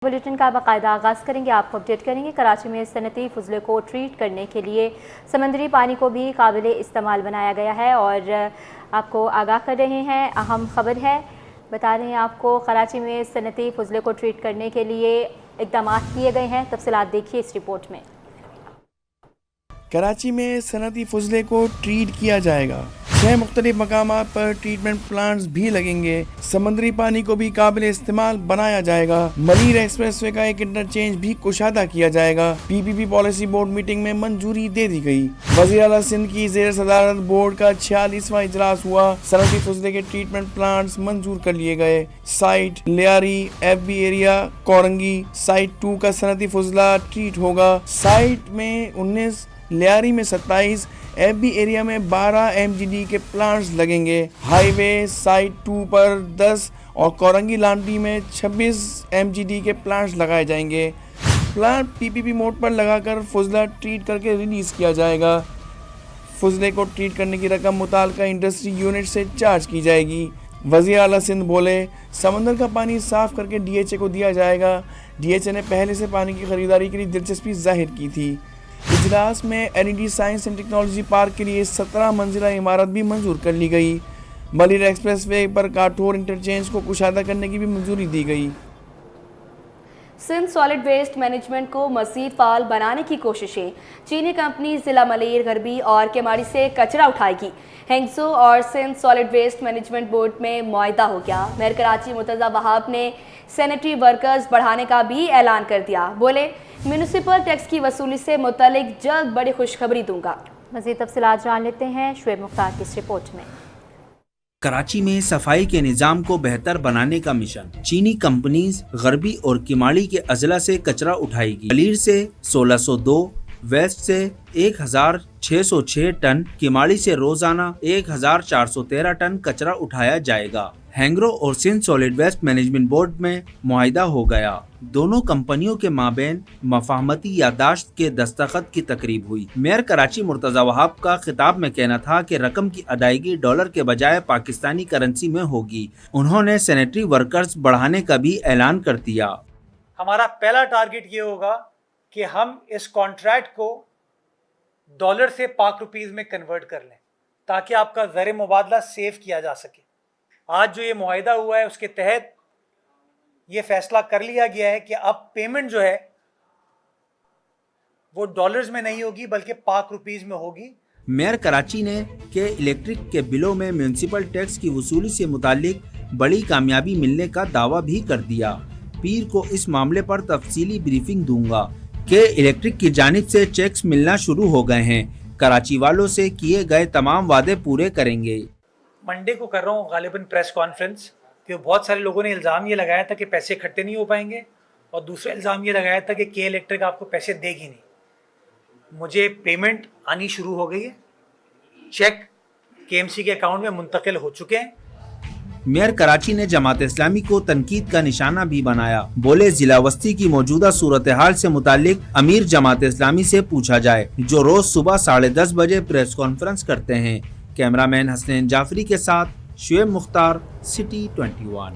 Bulletin کا باقاعدہ آغاز کریں گے، آپ کو اپڈیٹ کریں گے۔ کراچی میں صنعتی فضلے کو ٹریٹ کرنے کے لیے سمندری پانی کو بھی قابل استعمال بنایا گیا ہے اور آپ کو آگاہ کر رہے ہیں۔ اہم خبر ہے، بتا رہے ہیں آپ کو کراچی میں صنعتی فضلے کو ٹریٹ کرنے کے لیے اقدامات کیے گئے ہیں۔ تفصیلات دیکھیے اس رپورٹ میں۔ کراچی میں صنعتی فضلے کو ٹریٹ کیا جائے گا، 6 مختلف مقامات پر ٹریٹمنٹ پلانٹس بھی لگیں گے۔ سمندری پانی کو بھی قابل استعمال بنایا جائے گا۔ ملیر ایکسپریس وے کا ایک انٹرچینج بھی کشادہ کیا جائے گا۔ پی پی پی پالیسی بورڈ میٹنگ میں منظوری دے دی گئی۔ وزیر اعلیٰ سندھ کی زیر صدارت بورڈ کا 46واں اجلاس ہوا۔ صنعتی فضلے کے ٹریٹمنٹ پلانٹس منظور کر لیے گئے۔ Site Lyari F B area Korangi site 2 کا صنعتی فضلہ ٹریٹ ہوگا۔ سائٹ میں 19، لیاری میں 27، ایف بی ایریا میں 12 ایم جی ڈی کے پلانٹس لگیں گے۔ ہائی وے سائٹ 2 پر 10 اور کورنگی لانڈری میں 26 ایم جی ڈی کے پلانٹس لگائے جائیں گے۔ پلانٹ پی پی پی موڈ پر لگا کر فضلہ ٹریٹ کر کے ریلیز کیا جائے گا۔ فضلے کو ٹریٹ کرنے کی رقم متعلقہ انڈسٹری یونٹ سے چارج کی جائے گی۔ وزیر اعلیٰ سندھ بولے، سمندر کا پانی صاف کر کے ڈی ایچ اے کو دیا جائے گا۔ ڈی ایچ اے نے پہلے سے پانی کی خریداری کے لیے دلچسپی ظاہر کی تھی۔ اجلاس میں N E D science and technology park کے لیے 17 منزلہ عمارت بھی منظور کر لی گئی۔ ملیر ایکسپریس وے پر کاٹھور انٹرچینج کو کشادہ کرنے کی بھی منظوری دی گئی۔ سندھ سالڈ ویسٹ مینجمنٹ کو مزید فعال بنانے کی کوششیں۔ چینی کمپنی ضلع ملیر غربی اور کیماڑی سے کچرا اٹھائے گی۔ ہنگسو اور Sindh solid waste management board میں معاہدہ ہو گیا۔ میئر کراچی مرتضی وہاب نے سینیٹری ورکرز بڑھانے کا بھی اعلان کر دیا۔ بولے، میونسپل ٹیکس کی وصولی سے متعلق جلد بڑی خوشخبری دوں گا۔ مزید تفصیلات جان لیتے ہیں شعیب مختار کی اس رپورٹ میں۔ کراچی میں صفائی کے نظام کو بہتر بنانے کا مشن۔ چینی کمپنیز غربی اور کیماڑی کے اضلاع سے کچرا اٹھائے گی۔ ملیر سے 1602، ویسٹ سے 1606 ٹن، کیماڑی سے روزانہ 1413 ٹن کچرا اٹھایا جائے گا۔ ہینگرو اور Sindh solid waste management board میں معاہدہ ہو گیا۔ دونوں کمپنیوں کے مابین مفاہمتی یادداشت کے دستخط کی تقریب ہوئی۔ میئر کراچی مرتضی وہاب کا خطاب میں کہنا تھا کہ رقم کی ادائیگی ڈالر کے بجائے پاکستانی کرنسی میں ہوگی۔ انہوں نے سینیٹری ورکرز بڑھانے کا بھی اعلان کر دیا۔ ہمارا پہلا ٹارگٹ یہ ہوگا کہ ہم اس کانٹریکٹ کو ڈالر سے پاک روپیز میں کنورٹ کر لیں تاکہ آپ کا زر مبادلہ سیو کیا جا سکے۔ آج جو یہ معاہدہ ہوا ہے اس کے تحت یہ فیصلہ کر لیا گیا ہے کہ اب پیمنٹ جو ہے وہ ڈالرز میں نہیں ہوگی بلکہ پاک روپیز میں ہوگی۔ میئر کراچی نے کہ الیکٹرک کے بلوں میں میونسپل ٹیکس کی وصولی سے متعلق بڑی کامیابی ملنے کا دعویٰ بھی کر دیا۔ پیر کو اس معاملے پر تفصیلی بریفنگ دوں گا کہ الیکٹرک کی جانب سے چیکس ملنا شروع ہو گئے ہیں۔ کراچی والوں سے کیے گئے تمام وعدے پورے کریں گے۔ منڈے کو کر رہا ہوں غالباً پریس کانفرنس، کہ بہت سارے لوگوں نے الزام یہ لگایا تھا کہ پیسے اکٹھے نہیں ہو پائیں گے، اور دوسرا الزام یہ لگایا تھا کہ کے الیکٹرک آپ کو پیسے دے گی نہیں۔ مجھے پیمنٹ آنی شروع ہو گئی ہے، چیک کے ایم سی کے اکاؤنٹ میں منتقل ہو چکے ہیں۔ میئر کراچی نے جماعت اسلامی کو تنقید کا نشانہ بھی بنایا۔ بولے، ضلع وسطی کی موجودہ صورتحال سے متعلق امیر جماعت اسلامی سے پوچھا جائے، جو روز صبح 10:30 بجے پریس کانفرنس کرتے ہیں۔ کیمرہ مین حسنین جعفری کے ساتھ شعیب مختار، سٹی 21۔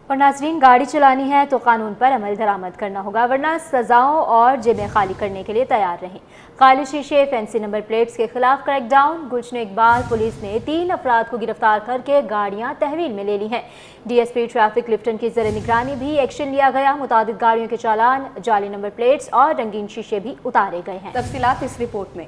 اور ناظرین، گاڑی چلانی ہے تو قانون پر عمل درآمد کرنا ہوگا، ورنہ سزاؤں اور جیبیں خالی کرنے کے لیے تیار رہیں۔ خالی شیشے، فینسی نمبر پلیٹس کے خلاف crack down. Gulshan Iqbal police نے 3 افراد کو گرفتار کر کے گاڑیاں تحویل میں لے لی ہیں۔ ڈی ایس پی ٹریفک لفٹن کی زیر نگرانی بھی ایکشن لیا گیا۔ متعدد گاڑیوں کے چالان، جعلی نمبر پلیٹس اور رنگین شیشے بھی اتارے گئے ہیں۔ تفصیلات اس رپورٹ میں۔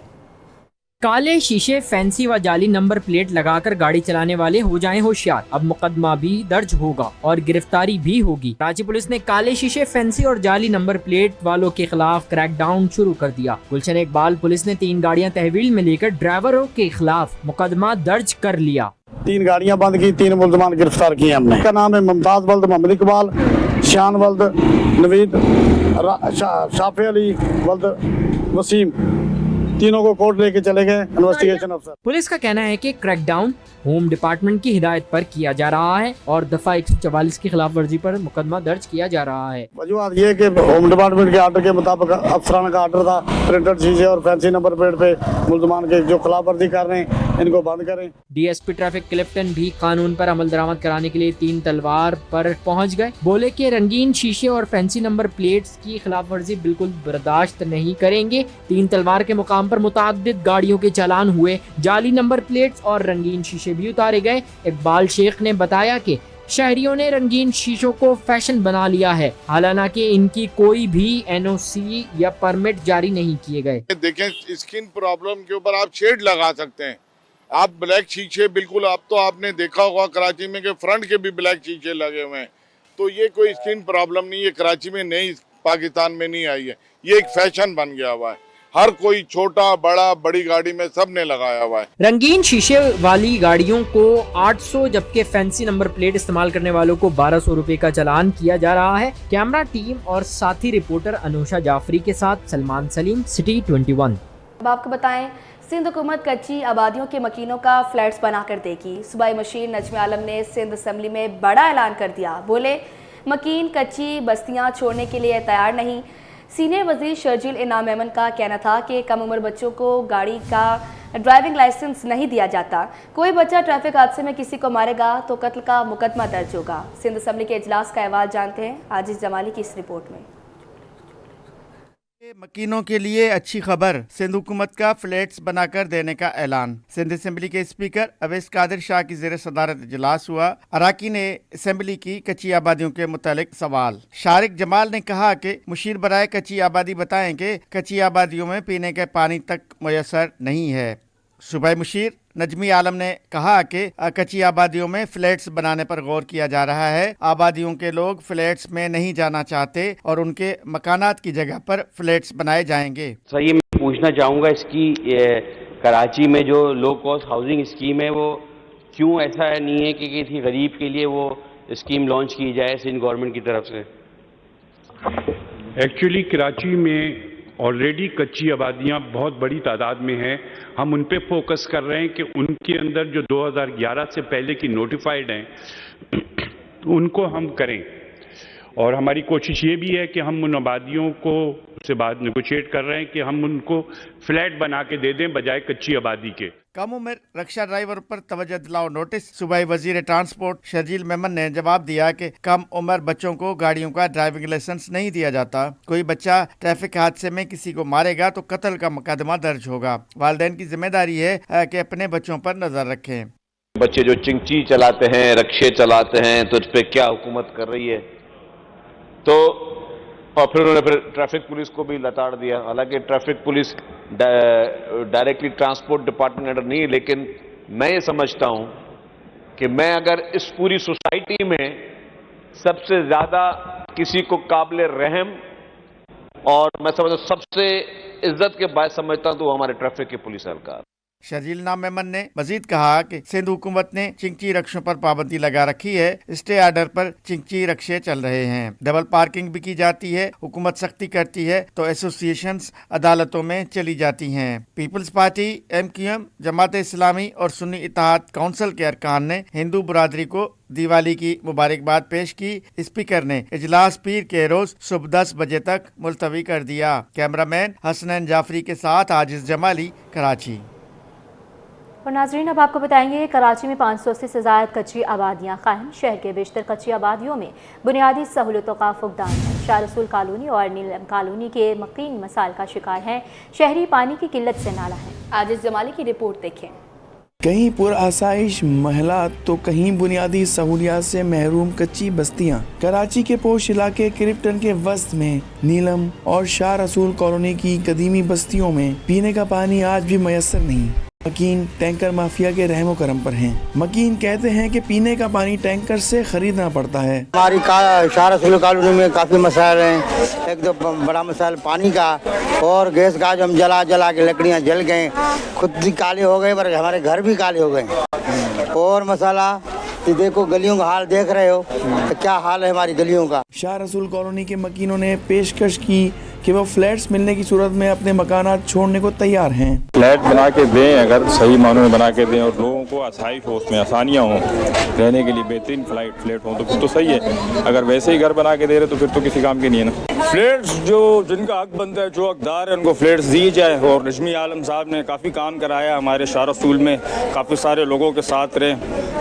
کالے شیشے، فینسی و جعلی نمبر پلیٹ لگا کر گاڑی چلانے والے ہو جائیں ہوشیار۔ اب مقدمہ بھی درج ہوگا اور گرفتاری بھی ہوگی۔ کراچی پولیس نے کالے شیشے، فینسی اور جعلی نمبر پلیٹ والوں کے خلاف کریک ڈاؤن شروع کر دیا۔ گلشن اقبال پولیس نے 3 گاڑیاں تحویل میں لے کر ڈرائیوروں کے خلاف مقدمہ درج کر لیا۔ 3 گاڑیاں بند کی، 3 ملزمان گرفتار کیے ہم نے۔ کا نام ہے ممتاز ولد محمد اقبال، شان ولد نوید، شافی علی ولد وسیم، تینوں کو کورٹ لے کے چلے گئے انویسٹیگیشن افسر۔ پولیس کا کہنا ہے کہ کریک ڈاؤن ہوم ڈپارٹمنٹ کی ہدایت پر کیا جا رہا ہے اور دفعہ 144 کی خلاف ورزی پر مقدمہ درج کیا جا رہا ہے۔ وجوہات یہ کہ ہوم ڈپارٹمنٹ کے آرڈر کے مطابق افسران کا آرڈر تھا प्रिंटेड शीशे और फैंसी नंबर प्लेट पे मुलजमान के जो खिलाफ वर्जी कर रहे हैं इनको बंद करें। डीएसपी ट्रैफिक क्लिफ्टन भी कानून पर अमल दरामद कराने के लिए 3 तलवार पर पहुंच गए। बोले कि रंगीन शीशे और फैंसी नंबर प्लेट्स की खिलाफ वर्जी बिल्कुल बर्दाश्त नहीं करेंगे। 3 तलवार के मुकाम पर मुताद्दिद गाड़ियों के चालान हुए, जाली नंबर प्लेट्स और रंगीन शीशे भी उतारे गए। इकबाल शेख ने बताया कि शहरियों ने रंगीन शीशों को फैशन बना लिया है, हालांकि इनकी कोई भी एनओसी या परमिट जारी नहीं किए गए। देखें, स्किन प्रॉब्लम के ऊपर आप शेड लगा सकते हैं। आप ब्लैक शीशे बिल्कुल, आप तो आपने देखा होगा कराची में कि फ्रंट के भी ब्लैक शीशे लगे हुए हैं, तो ये कोई स्किन प्रॉब्लम नहीं है, कराची में नहीं, पाकिस्तान में नहीं आई है, ये एक फैशन बन गया हुआ है। हर कोई छोटा बड़ा बड़ी गाड़ी में सब ने लगाया हुआ है। रंगीन शीशे वाली गाड़ियों को 800 जबकि फैंसी नंबर प्लेट इस्तेमाल करने वालों को 1200 रुपए का चालान किया जा रहा है। कैमरा टीम और साथी रिपोर्टर अनुषा जाफरी के साथ सलमान सलीम, सिटी 21। अब आपको बताएं, सिंध हुकूमत कच्ची आबादियों के मकीनों का फ्लैट्स बनाकर देगी। सूबाई मशीर नजमी आलम ने सिंध असम्बली में बड़ा ऐलान कर दिया। बोले, मकीन कच्ची बस्तियां छोड़ने के लिए तैयार नहीं। सीनियर वजीर शर्जील इनाम मेमन का कहना था कि कम उम्र बच्चों को गाड़ी का ड्राइविंग लाइसेंस नहीं दिया जाता। कोई बच्चा ट्रैफिक हादसे में किसी को मारेगा तो कत्ल का मुकदमा दर्ज होगा। सिंध असम्बली के इजलास का अहवाल जानते हैं आजिज जमाली की इस रिपोर्ट में। मकीनों के लिए अच्छी खबर, सिंध हुकूमत का फ्लैट्स बनाकर देने का ऐलान। सिंध असेंबली के स्पीकर अवैस कादिर शाह की ज़ेर सदारत इजलास हुआ। अराकीन ने असेंबली की कच्ची आबादियों के मुतालिक सवाल। शारिक जमाल ने कहा कि मुशीर बराए कच्ची आबादी बताएं कि कच्ची आबादियों में पीने के पानी तक मुयसर नहीं है। सूबाई मुशीर नजमी आलम ने कहा कि कच्ची आबादियों में फ्लैट्स बनाने पर गौर किया जा रहा है। आबादियों के लोग फ्लैट्स में नहीं जाना चाहते और उनके मकानात की जगह पर फ्लैट्स बनाए जाएंगे। सही मैं पूछना चाहूँगा, इसकी कराची में जो लो कॉस्ट हाउसिंग स्कीम है वो क्यों ऐसा नहीं है कि किसी गरीब के लिए वो स्कीम लॉन्च की जाए सिंध गवर्नमेंट की तरफ से? एक्चुअली कराची में ऑलरेडी कच्ची आबादियां बहुत बड़ी तादाद में हैं। हम उन पे फोकस कर रहे हैं कि उनके अंदर जो 2011 से पहले की नोटिफाइड हैं उनको हम करें, और हमारी कोशिश ये भी है कि हम उन आबादियों को से बात नेगोशिएट कर रहे हैं कि हम उनको फ्लैट बना के दे दें बजाय कच्ची आबादी के। कम उम्र रक्षा ड्राइवर पर तवज्जो दिलाओ नोटिस। सूबाई वजीर ट्रांसपोर्ट शर्जील मेमन ने जवाब दिया कि कम उम्र बच्चों को गाड़ियों का ड्राइविंग लाइसेंस नहीं दिया जाता। कोई बच्चा ट्रैफिक हादसे में किसी को मारेगा तो कत्ल का मुकदमा दर्ज होगा। वालिदैन की जिम्मेदारी है कि अपने बच्चों पर नजर रखें। बच्चे जो चिंची चलाते हैं, रक्शे चलाते हैं, तो उस पर क्या हुकूमत कर रही है? तो और फिर उन्होंने फिर ट्रैफिक पुलिस को भी लताड़ दिया। हालांकि traffic police directly transport department under नहीं है, लेकिन मैं ये समझता हूं कि मैं अगर इस पूरी सोसाइटी में सबसे ज्यादा किसी को काबिल रहम और मैं समझता हूं सबसे इज्जत के बायस समझता हूं तो वो हमारे ट्रैफिक के पुलिस एहलकार। शर्जील नाम मेमन ने मजीद कहा कि सिंध हुकूमत ने चिंची रक्षों पर पाबंदी लगा रखी है। स्टे आर्डर पर चिंची रक्षे चल रहे हैं। डबल पार्किंग भी की जाती है। हुकूमत सख्ती करती है तो एसोसिएशंस अदालतों में चली जाती हैं। Peoples party, MQM, Jamaat Islami और सुन्नी इत्तेहाद काउंसिल के अरकान ने हिंदू बरादरी को दिवाली की मुबारकबाद पेश की। स्पीकर ने इजलास पीर के रोज सुबह 10 बजे तक मुलतवी कर दिया। कैमरामैन हसनैन जाफरी के साथ आजिज जमाली, कराची। और नाजरीन, अब आपको बताएंगे कराची में 500 से ज़ायद कच्ची आबादियाँ कायम। शहर के बेशतर कच्ची आबादियों में बुनियादी सहूलतों का फुकदान है। शाह रसूल कॉलोनी और नीलम कॉलोनी के मकीन मसाइल का शिकार हैं। शहरी पानी की किल्लत से नाला है। आजिज जमाली की रिपोर्ट देखें। कहीं पुरआसाइश महलात तो कहीं बुनियादी सहूलियात से महरूम कच्ची बस्तियां। कराची के पोश इलाके क्लिफ्टन के वस्त में नीलम और शाह रसूल कॉलोनी की कदीमी बस्तियों में पीने का पानी आज भी मयसर नहीं। मकीन टैंकर माफिया के रहमो करम पर हैं। मकीन कहते हैं कि पीने का पानी टैंकर से खरीदना पड़ता है। हमारी शाह रसूल कॉलोनी में काफ़ी मसाइल हैं। एक तो बड़ा मसाइल पानी का और गैस का, जो हम जला के लकड़ियाँ जल गए, खुद भी काले हो गए पर हमारे घर भी काले हो गए। और मसाला ये देखो, गलियों का हाल देख रहे हो तो क्या हाल है हमारी गलियों का। शाह रसूल कॉलोनी के मकीनों ने पेशकश की कि वो फ्लैट्स मिलने की सूरत में अपने मकानात छोड़ने को तैयार हैं। फ्लैट बना के दें, अगर सही मानों में बना के दें और लोगों को आसाइश हो, उसमें आसानियाँ हों, रहने के लिए बेहतरीन फ्लैट हों तो फिर तो सही है। अगर वैसे ही घर बना के दे रहे तो फिर तो किसी काम के नहीं है ना। फ्लैट्स जो जिनका हक बनता है, जो हकदार है, उनको फ्लैट्स दिए जाए। और नजमी आलम साहब ने काफ़ी काम कराया हमारे शाह रसूल में, काफ़ी सारे लोगों के साथ रहे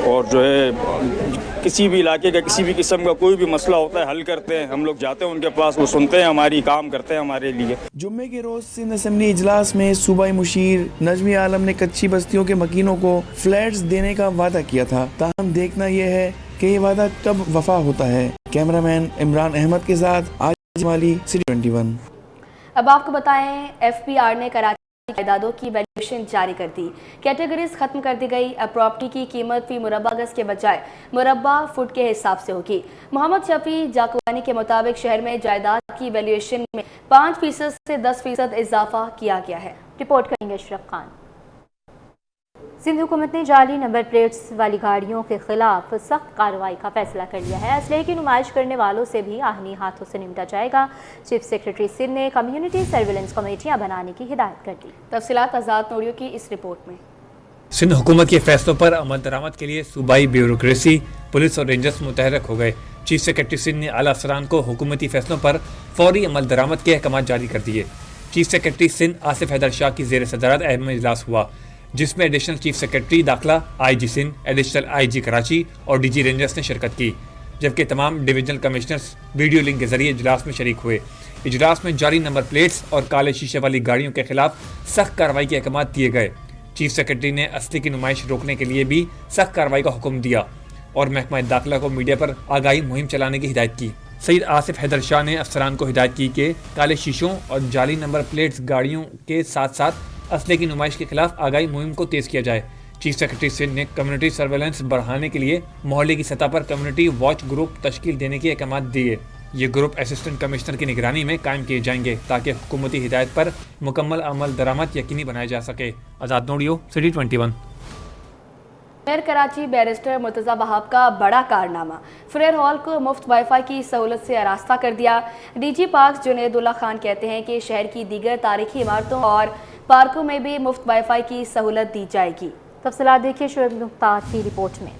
और जो है किसी भी इलाके का किसी भी किस्म का कोई भी मसला होता है हल करते हैं। हम लोग जाते हैं उनके पास, वो सुनते हैं हमारी, काम करते हैं हमारे लिए। जुम्मे के रोज सिंध असेंबली इजलास में सूबाई मुशीर नजमी आलम ने कच्ची बस्तियों के मकीनों को फ्लैट्स देने का वादा किया था। ताहम देखना यह है कि ये वादा कब वफा होता है। कैमरामैन इमरान अहमद के साथ आज वाली सिटी 21। अब आपको बताएं, FPR ने कराची जायदादों की वैल्यूएशन जारी कर दी। कैटेगरीज खत्म कर दी गई। अब प्रॉपर्टी की कीमत फी मुरब्बा गज के बजाय मुरब्बा फुट के हिसाब से होगी। मोहम्मद शफी जाकुवानी के मुताबिक शहर में जायदाद की वैल्यूएशन में 5% से 10% इजाफा किया गया है। रिपोर्ट करेंगे अशरफ खान। सिंध हुकूमत ने जाली नंबर प्लेट्स वाली गाड़ियों के खिलाफ सख्त कार्रवाई का फैसला कर लिया है। असलहे की नुमाइश करने वालों से भी आहनी हाथों से निपटा जाएगा। चीफ सेक्रेटरी सिंध ने कम्युनिटी सर्विलेंस कमेटियां बनाने की हिदायत कर दी। तफसीलात आज़ाद नोरियो की इस रिपोर्ट में। सिंध हुकूमत के फैसलों पर अमल दरामद के लिए सूबाई ब्यूरोक्रेसी, पुलिस और रेंजर्स मुतहरक हो गए। चीफ सेक्रेटरी सिंध ने आला अफसरान को हुकूमती फैसलों पर फौरी अमल दरामद के अहकाम जारी कर दिए। चीफ सेक्रेटरी सिंध आसिफ हैदर शाह की ज़ेर सदारत अहम इजलास हुआ, जिसमें एडिशनल चीफ सेक्रेटरी दाखिला, IG Sindh, additional IG Karachi और DG रेंजर्स ने शिरकत की, जबकि तमाम डिविजनल कमिश्नर्स वीडियो लिंक के जरिए इजलास में शरीक हुए। इजलास में जारी नंबर प्लेट्स और काले शीशे वाली गाड़ियों के खिलाफ सख्त कार्रवाई के अहकाम दिए गए। चीफ सेक्रेटरी ने असली की नुमाइश रोकने के लिए भी सख्त कार्रवाई का हुक्म दिया और महकमा दाखिला को मीडिया पर आगाही मुहिम चलाने की हिदायत की। सईद आसिफ हैदर शाह ने अफसरान को हिदायत की कि काले शीशों और जाली नंबर प्लेट्स गाड़ियों के साथ साथ असले की नुमाइश के खिलाफ आगाही मुहिम को तेज किया जाए। चीफ सेक्रेटरी सिंध ने कम्युनिटी सर्वेलेंस बढ़ाने के लिए मोहल्ले की सतह पर कम्युनिटी वॉच ग्रुप तश्कील देने के अहकाम दिए। ये ग्रुप असिस्टेंट कमिश्नर की निगरानी में कायम किए जाएंगे ताकि हुकूमती हिदायत पर मुकम्मल अमल दरामद यकीनी बनाया जा सके। आज़ाद नोडियो, city 21। Mayor Karachi barrister Murtaza Wahab का बड़ा कारनामा, फ्रेयर हॉल को मुफ्त वाईफाई की सहूलत से आरास्ता कर दिया। DG पार्क जुनेदुल्ला खान कहते हैं कि शहर की दीगर तारीखी इमारतों और पार्कों में भी मुफ्त वाईफाई की सहूलत दी जाएगी। तफसीलात देखिए शुएब मुख्तार की रिपोर्ट में।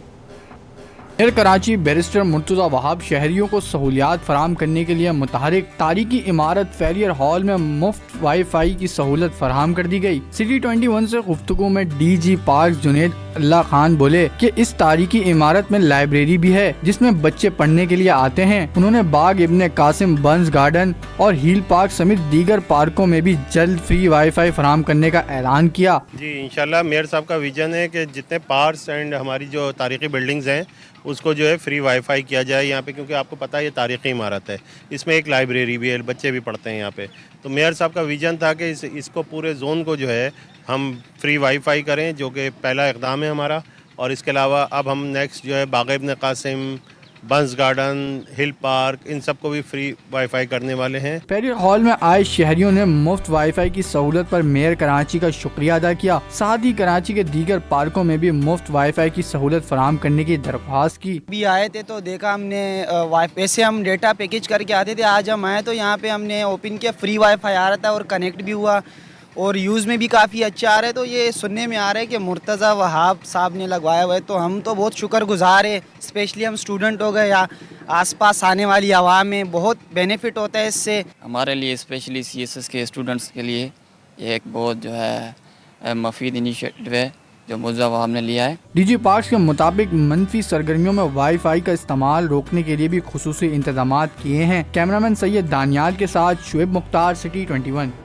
मेयर कराची बैरिस्टर मुर्तज़ा वहाब शहरियों को सहूलियात फराम करने के लिए मुतहरिक तारीखी इमारत फेरियर हॉल में मुफ्त वाईफाई की सहूलत फराहम कर दी गई। सिटी 21 से गुफ्तगू में DG पार्क जुनेद अल्लाह खान बोले कि इस तारीखी इमारत में लाइब्रेरी भी है जिसमें बच्चे पढ़ने के लिए आते हैं। उन्होंने बाग इब्ने कासिम बंस गार्डन और हील पार्क समेत दीगर पार्कों में भी जल्द फ्री वाईफाई फराहम करने का ऐलान किया। जी इंशाल्लाह मेयर साहब का विजन है कि जितने पार्क्स एंड हमारी जो तारीखी बिल्डिंग्स हैं उसको जो है फ्री वाईफाई किया जाए यहाँ पे, क्योंकि आपको पता है ये तारीखी इमारत है, इसमें एक लाइब्रेरी भी है, बच्चे भी पढ़ते हैं यहाँ पे। तो मेयर साहब का विजन था कि इसको पूरे जोन को जो है हम फ्री वाईफाई करें, जो कि पहला इक़दाम है हमारा। और इसके अलावा अब हम नेक्स्ट जो है बाग इब्ने कासिम, बंस गार्डन, हिल पार्क, इन सबको भी फ्री वाईफाई करने वाले हैं। फेरियर हॉल में आए शहरियों ने मुफ्त वाईफाई की सहूलत पर मेयर कराची का शुक्रिया अदा किया। साथ ही कराची के दीगर पार्कों में भी मुफ्त वाईफाई की सहूलत फराहम करने की दरख्वास्त की। भी आए थे तो देखा हमने वाईफाई से हम डेटा पैकेज करके आते थे, आज हम आए तो यहाँ पे हमने ओपन किया, फ्री वाईफाई आ रहा था और कनेक्ट भी हुआ और यूज़ में भी काफ़ी अच्छा आ रहा है। तो ये सुनने में आ रहा है कि मुर्तज़ा वहाब साहब ने लगवाया हुआ है, तो हम तो बहुत शुक्रगुजार है। स्पेशली हम स्टूडेंट हो गए या आसपास आने वाली आवाम में बहुत बेनिफिट होता है इससे। हमारे लिए स्पेशली CSS के स्टूडेंट्स के लिए ये एक बहुत जो है मफीद इनिशिएटिव है जो मुर्तज़ा वहाब ने लिया है। DG पार्क्स के मुताबिक मनफी सरगर्मियों में वाईफाई का इस्तेमाल रोकने के लिए भी खुसूसी इंतजाम किए हैं। कैमरामैन सैयद दानियाल के साथ शुएब मुख्तार, सिटी 21।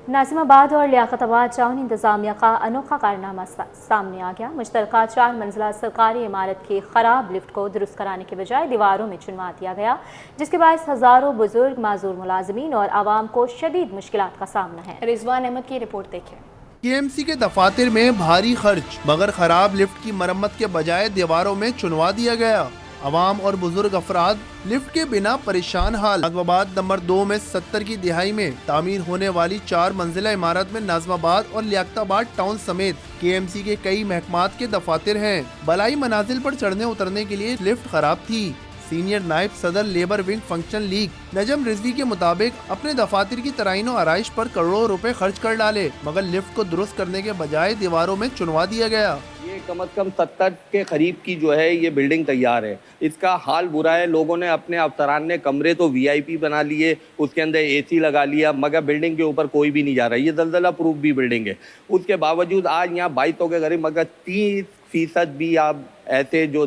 नाज़िमाबाद और लियाकताबाद टाउन इंतजामिया का अनोखा कारनामा सामने आ गया। मुश्तरका 4 मंजिला सरकारी इमारत की खराब लिफ्ट को दुरुस्त कराने के बजाय दीवारों में चुनवा दिया गया, जिसके बायस हज़ारों बुजुर्ग, माजूर मुलाजिमीन और आवाम को शदीद मुश्किलात का सामना है। रिजवान अहमद की रिपोर्ट देखिए। KMC के दफातर में भारी खर्च मगर खराब लिफ्ट की मरम्मत के बजाय दीवारों में चुनवा दिया गया। अवाम और बुजुर्ग अफराद लिफ्ट के बिना परेशान हाल। नाज़िमाबाद नंबर 2 में 70 की दिहाई में तामीर होने वाली 4 मंजिला इमारत में नाज़िमाबाद और लियाकताबाद टाउन समेत KMC के कई महकमात के दफातर हैं। बलाई मनाजिल पर चढ़ने उतरने के लिए लिफ्ट खराब थी। سینئر نائب صدر لیبر ونگ فنکشن لیگ نجم رضوی کے مطابق اپنے دفاتر کی ترائین و آرائش پر کروڑوں روپے خرچ کر ڈالے، مگر لفٹ کو درست کرنے کے بجائے دیواروں میں چنوا دیا گیا۔ یہ کم از کم 70 کے قریب کی جو ہے یہ بلڈنگ تیار ہے، اس کا حال برا ہے۔ لوگوں نے اپنے افسران نے کمرے تو وی آئی پی بنا لیے، اس کے اندر اے سی لگا لیا، مگر بلڈنگ کے اوپر کوئی بھی نہیں جا رہا۔ یہ زلزلہ پروف بھی بلڈنگ ہے، اس کے باوجود آج یہاں 2200 کے قریب مگر 30% بھی آپ ایسے جو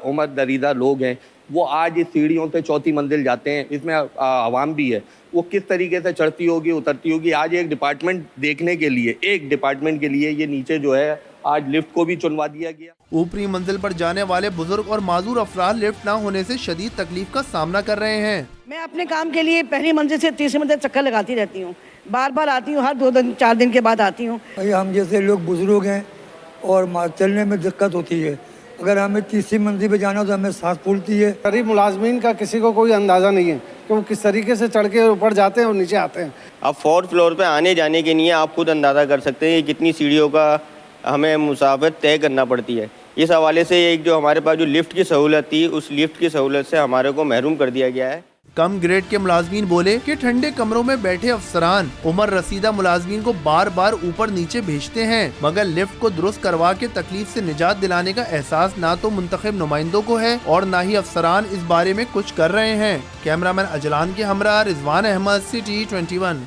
عمر دریدہ لوگ ہیں وہ آج اس سیڑھیوں سے 4تھی منزل جاتے ہیں، اس میں عوام بھی ہے، وہ کس طریقے سے چڑھتی ہوگی اترتی ہوگی۔ آج ایک ڈپارٹمنٹ دیکھنے کے لیے، ایک ڈپارٹمنٹ کے لیے یہ نیچے جو ہے آج لفٹ کو بھی چنوا دیا گیا۔ اوپری منزل پر جانے والے بزرگ اور معذور افراد لفٹ نہ ہونے سے شدید تکلیف کا سامنا کر رہے ہیں۔ میں اپنے کام کے لیے پہلی منزل سے تیسری منزل چکر لگاتی رہتی ہوں، بار بار آتی ہوں، ہر 2-4 دن کے بعد آتی ہوں۔ ہم جیسے لوگ بزرگ ہیں اور چلنے میں دقت ہوتی ہے، اگر ہمیں تیسری منزل پہ جانا تو ہمیں سانس پھولتی ہے۔ غریب ملازمین کا کسی کو کوئی اندازہ نہیں ہے کہ وہ کس طریقے سے چڑھ کے اوپر جاتے ہیں اور نیچے آتے ہیں۔ اب 4th فلور پہ آنے جانے کے لیے آپ خود اندازہ کر سکتے ہیں کہ کتنی سیڑھیوں کا ہمیں مسافت طے کرنا پڑتی ہے۔ اس حوالے سے ایک جو ہمارے پاس جو لفٹ کی سہولت تھی، اس لفٹ کی سہولت سے ہمارے کو محروم کر دیا گیا ہے۔ کم گریڈ کے ملازمین بولے کہ ٹھنڈے کمروں میں بیٹھے افسران عمر رسیدہ ملازمین کو بار بار اوپر نیچے بھیجتے ہیں، مگر لفٹ کو درست کروا کے تکلیف سے نجات دلانے کا احساس نہ تو منتخب نمائندوں کو ہے اور نہ ہی افسران اس بارے میں کچھ کر رہے ہیں۔ کیمرامین اجلان کے ہمراہ رضوان احمد، سٹی 21۔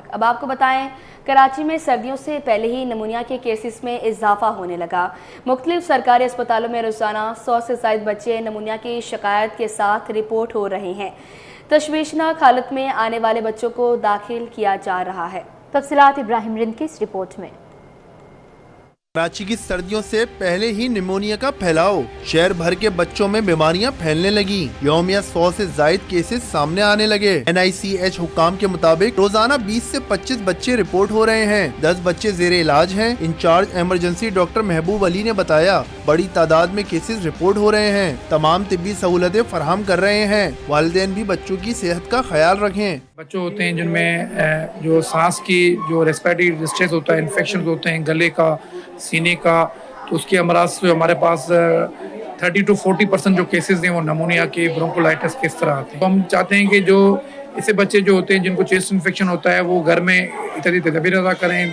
اب آپ کو بتائیں، کراچی میں سردیوں سے پہلے ہی نمونیا کے کیسز میں اضافہ ہونے لگا۔ مختلف سرکاری اسپتالوں میں روزانہ 100 سے زائد بچے نمونیا کی شکایت کے ساتھ رپورٹ ہو رہے ہیں۔ تشویشناک حالت میں آنے والے بچوں کو داخل کیا جا رہا ہے۔ تفصیلات ابراہیم رند کی اس رپورٹ میں۔ کراچی کی سردیوں سے پہلے ہی نمونیا کا پھیلاؤ، شہر بھر کے بچوں میں بیماریاں پھیلنے لگی، یومیہ 100 سے زائد کیسز سامنے آنے لگے۔ NICH حکام کے مطابق روزانہ 20 سے 25 بچے رپورٹ ہو رہے ہیں، 10 بچے زیر علاج ہیں۔ انچارج ایمرجنسی ڈاکٹر محبوب علی نے بتایا بڑی تعداد میں کیسز رپورٹ ہو رہے ہیں، تمام طبی سہولتیں فراہم کر رہے ہیں، والدین بھی بچوں کی صحت کا خیال رکھیں۔ بچوں ہوتے ہیں جن میں جو سانس کی جو ریسپیریٹری ڈسٹریس ہوتا ہے، انفیکشن ہوتے ہیں گلے کا، سینے کا، تو اس کے امراض سے ہمارے پاس 30 to 40% جو کیسز ہیں وہ نمونیا کے، برونکولائٹس کے اس طرح آتے ہیں۔ ہم چاہتے ہیں کہ جو ایسے بچے جو ہوتے ہیں جن کو چیسٹ انفیکشن ہوتا ہے وہ گھر میں احتیاطی تدابیر ادا کریں،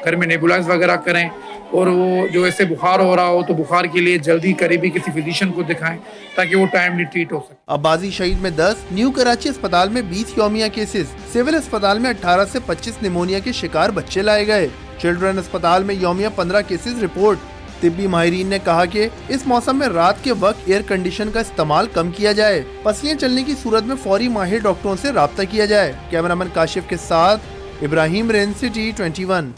گھر میں نیبولائز وغیرہ کریں، اور وہ جو ایسے بخار ہو رہا ہو تو بخار کے لیے جلدی قریبی کسی فزیشین کو دکھائیں تاکہ وہ ٹائملی ٹریٹ ہو سکے۔ عباسی شہید میں 10، نیو کراچی اسپتال میں 20 یومیہ کیسز، سول اسپتال میں 18 سے 25 نمونیا کے شکار بچے لائے گئے، چلڈرن اسپتال میں یومیہ 15 کیسز رپورٹ۔ طبی ماہرین نے کہا کہ اس موسم میں رات کے وقت ایئر کنڈیشن کا استعمال کم کیا جائے، پسلیاں چلنے کی صورت میں فوری ماہر ڈاکٹروں سے رابطہ کیا جائے۔ کیمرامین کاشف کے ساتھ ابراہیم رند، سٹی 21۔